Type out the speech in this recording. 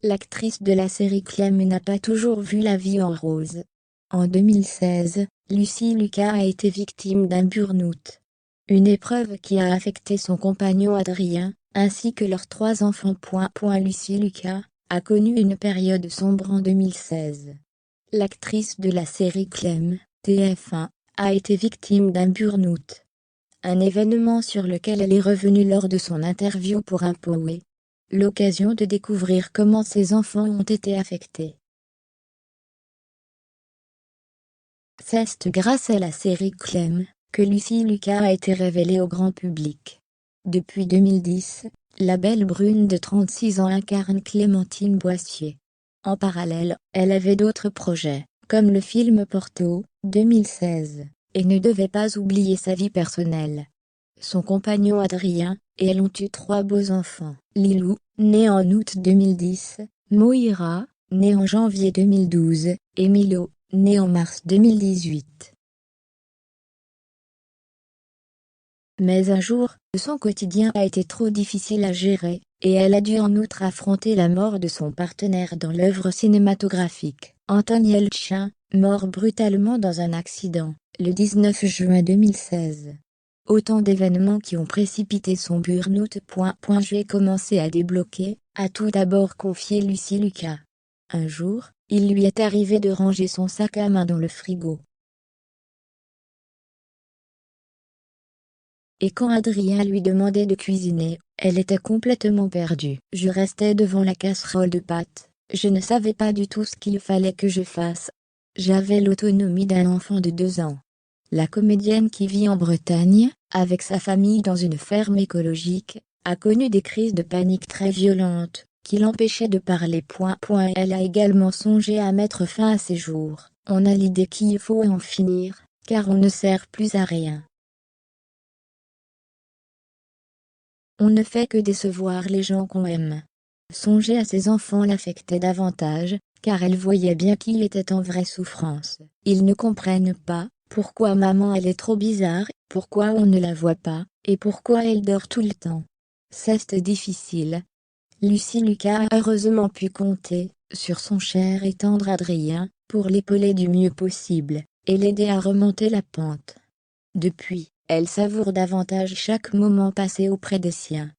L'actrice de la série Clem n'a pas toujours vu la vie en rose. En 2016, Lucy Lucas a été victime d'un burn-out. Une épreuve qui a affecté son compagnon Adrien, ainsi que leurs 3 enfants. Lucy Lucas a connu une période sombre en 2016. L'actrice de la série Clem, TF1, a été victime d'un burn-out. Un événement sur lequel elle est revenue lors de son interview pour un Power. L'occasion de découvrir comment ses enfants ont été affectés. C'est grâce à la série Clem que Lucy Lucas a été révélée au grand public. Depuis 2010, la belle brune de 36 ans incarne Clémentine Boissier. En parallèle, elle avait d'autres projets, comme le film Porto, 2016, et ne devait pas oublier sa vie personnelle. Son compagnon Adrien et elle ont eu 3 beaux enfants. Lilou, né en août 2010, Moira, né en janvier 2012, et Milo, né en mars 2018. Mais un jour, son quotidien a été trop difficile à gérer, et elle a dû en outre affronter la mort de son partenaire dans l'œuvre cinématographique, Anton Yelchin, mort brutalement dans un accident, le 19 juin 2016. Autant d'événements qui ont précipité son burn-out. J'ai commencé à débloquer, a tout d'abord confié Lucy Lucas. Un jour, il lui est arrivé de ranger son sac à main dans le frigo. Et quand Adrien lui demandait de cuisiner, elle était complètement perdue. Je restais devant la casserole de pâtes, je ne savais pas du tout ce qu'il fallait que je fasse. J'avais l'autonomie d'un enfant de 2 ans. La comédienne qui vit en Bretagne, avec sa famille dans une ferme écologique, a connu des crises de panique très violentes, qui l'empêchaient de parler. Elle a également songé à mettre fin à ses jours. On a l'idée qu'il faut en finir, car on ne sert plus à rien. On ne fait que décevoir les gens qu'on aime. Songer à ses enfants l'affectait davantage, car elle voyait bien qu'il était en vraie souffrance. Ils ne comprennent pas pourquoi maman elle est trop bizarre, pourquoi on ne la voit pas, et pourquoi elle dort tout le temps. C'est difficile. Lucy Lucas a heureusement pu compter sur son cher et tendre Adrien pour l'épauler du mieux possible et l'aider à remonter la pente. Depuis, elle savoure davantage chaque moment passé auprès des siens.